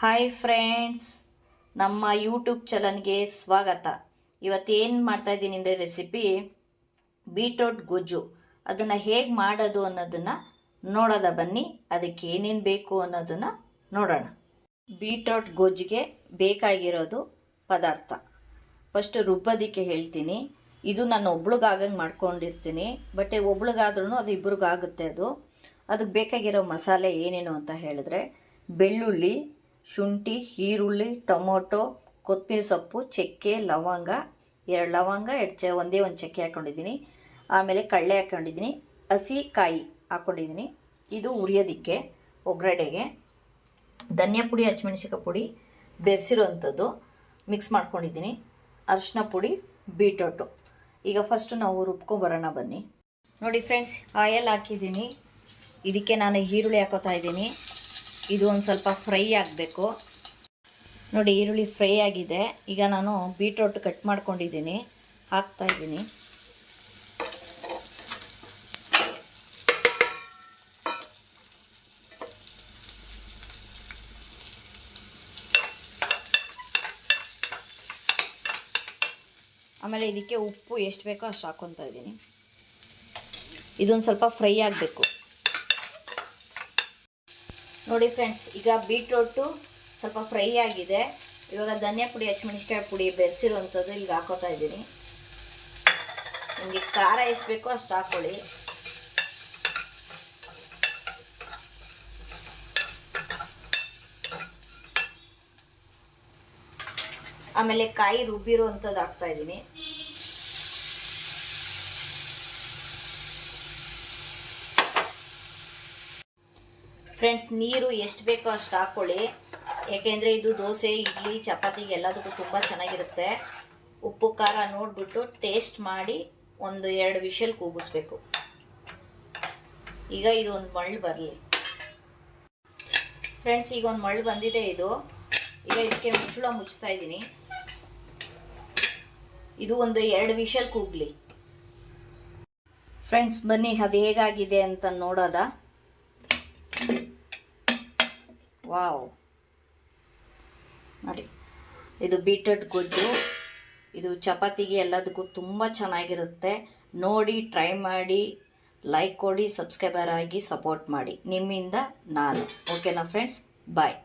Hi friends, ನಮ್ಮ YouTube ಚಾನಲ್ಗೆ ಸ್ವಾಗತ. ಇವತ್ತೇನು ಮಾಡ್ತಾ ಇದ್ದೀನಿ ಅಂದರೆ ರೆಸಿಪಿ ಬೀಟ್ರೋಟ್ ಗೊಜ್ಜು. ಅದನ್ನು ಹೇಗೆ ಮಾಡೋದು ಅನ್ನೋದನ್ನು ನೋಡೋದ ಬನ್ನಿ. ಅದಕ್ಕೆ ಏನೇನು ಬೇಕು ಅನ್ನೋದನ್ನು ನೋಡೋಣ. ಬೀಟ್ರೋಟ್ ಗೊಜ್ಜಿಗೆ ಬೇಕಾಗಿರೋದು ಪದಾರ್ಥ ಫಸ್ಟ್ ರುಬ್ಬೋದಕ್ಕೆ ಹೇಳ್ತೀನಿ. ಇದು ನಾನು ಒಬ್ಳಿಗಾಗಂಗೆ ಮಾಡ್ಕೊಂಡಿರ್ತೀನಿ, ಬಟ್ ಒಬ್ಳಿಗಾದ್ರೂ ಅದು ಇಬ್ರಿಗಾಗುತ್ತೆ. ಅದಕ್ಕೆ ಬೇಕಾಗಿರೋ ಮಸಾಲೆ ಏನೇನು ಅಂತ ಹೇಳಿದ್ರೆ ಬೆಳ್ಳುಳ್ಳಿ, ಶುಂಠಿ, ಈರುಳ್ಳಿ, ಟೊಮೊಟೊ, ಕೊತ್ತಂಬರಿ ಸೊಪ್ಪು, ಚಕ್ಕೆ, ಲವಂಗ, 2 ಲವಂಗ, ಒಂದೇ ಒಂದು ಚಕ್ಕೆ ಹಾಕ್ಕೊಂಡಿದ್ದೀನಿ. ಆಮೇಲೆ ಕಡಲೆ ಹಾಕ್ಕೊಂಡಿದ್ದೀನಿ, ಹಸಿ ಕಾಯಿ ಹಾಕ್ಕೊಂಡಿದ್ದೀನಿ. ಇದು ಉರಿಯೋದಕ್ಕೆ ಒಗ್ಗರಣೆಗೆ. ಧನಿಯಾ ಪುಡಿ, ಹಸಿಮೆಣಸಿನಕಾಯಿ ಪುಡಿ ಬೆರೆಸಿರೋವಂಥದ್ದು ಮಿಕ್ಸ್ ಮಾಡ್ಕೊಂಡಿದ್ದೀನಿ. ಅರಿಶಿನ ಪುಡಿ, ಬೀಟ್ರೋಟು. ಈಗ ಫಸ್ಟು ನಾವು ರುಬ್ಕೊಂಬರೋಣ ಬನ್ನಿ. ನೋಡಿ ಫ್ರೆಂಡ್ಸ್, ಆಯಲ್ ಹಾಕಿದ್ದೀನಿ. ಇದಕ್ಕೆ ನಾನು ಈರುಳ್ಳಿ ಹಾಕೋತಾ ಇದ್ದೀನಿ. ಇದು ಒಂದು ಸ್ವಲ್ಪ ಫ್ರೈ ಆಗಬೇಕು. ನೋಡಿ, ಈರುಳ್ಳಿ ಫ್ರೈ ಆಗಿದೆ. ಈಗ ನಾನು ಬೀಟ್ರೋಟ್ ಕಟ್ ಮಾಡ್ಕೊಂಡಿದ್ದೀನಿ, ಹಾಕ್ತಾ ಇದ್ದೀನಿ. ಆಮೇಲೆ ಇದಕ್ಕೆ ಉಪ್ಪು ಎಷ್ಟು ಬೇಕೋ ಅಷ್ಟು ಹಾಕ್ಕೊತಾ ಇದ್ದೀನಿ. ಇದೊಂದು ಸ್ವಲ್ಪ ಫ್ರೈ ಆಗಬೇಕು. ನೋಡಿ ಫ್ರೆಂಡ್ಸ್, ಈಗ ಬೀಟ್ರೋಟು ಸ್ವಲ್ಪ ಫ್ರೈ ಆಗಿದೆ. ಇವಾಗ ಧನಿಯಾ ಪುಡಿ, ಹಸಿಮೆಣಸಿನಕಾಯಿ ಪುಡಿ ಬೆರೆಸಿರುವಂಥದ್ದು ಈಗ ಹಾಕೋತಾ ಇದ್ದೀನಿ. ನಿಮಗೆ ಖಾರ ಎಷ್ಟು ಬೇಕೋ ಅಷ್ಟು ಹಾಕ್ಕೊಳ್ಳಿ. ಆಮೇಲೆ ಕಾಯಿ ರುಬ್ಬಿರುವಂಥದ್ದು ಹಾಕ್ತಾ ಇದ್ದೀನಿ. ಫ್ರೆಂಡ್ಸ್, ನೀರು ಎಷ್ಟು ಬೇಕೋ ಅಷ್ಟು ಹಾಕ್ಕೊಳ್ಳಿ. ಏಕೆಂದರೆ ಇದು ದೋಸೆ, ಇಡ್ಲಿ, ಚಪಾತಿಗೆ ಎಲ್ಲದಕ್ಕೂ ತುಂಬ ಚೆನ್ನಾಗಿರುತ್ತೆ. ಉಪ್ಪು ಖಾರ ನೋಡಿಬಿಟ್ಟು ಟೇಸ್ಟ್ ಮಾಡಿ 1-2 ವಿಷಲ್ ಕೂಗಿಸ್ಬೇಕು. ಈಗ ಇದು ಒಂದು ಮಳ್ಳು ಬರಲಿ. ಫ್ರೆಂಡ್ಸ್, ಈಗ ಒಂದು ಮಳ್ಳು ಬಂದಿದೆ. ಈಗ ಇದಕ್ಕೆ ಮುಚ್ಚಿಸ್ತಾ ಇದ್ದೀನಿ. ಇದು 1-2 ವಿಷಲ್ ಕೂಗಲಿ. ಫ್ರೆಂಡ್ಸ್, ಬನ್ನಿ ಅದು ಹೇಗಾಗಿದೆ ಅಂತ ನೋಡೋದ. ವಾವ್, ನೋಡಿ, ಇದು ಬೀಟ್ರೋಟ್ ಗೊಜ್ಜು. ಇದು ಚಪಾತಿಗೆ ಎಲ್ಲದಕ್ಕೂ ತುಂಬ ಚೆನ್ನಾಗಿರುತ್ತೆ. ನೋಡಿ, ಟ್ರೈ ಮಾಡಿ, ಲೈಕ್ ಕೊಡಿ, ಸಬ್ಸ್ಕ್ರೈಬರ್ ಆಗಿ ಸಪೋರ್ಟ್ ಮಾಡಿ. ನಿಮ್ಮಿಂದ ನಾನು. ಓಕೆನಾ ಫ್ರೆಂಡ್ಸ್? ಬಾಯ್.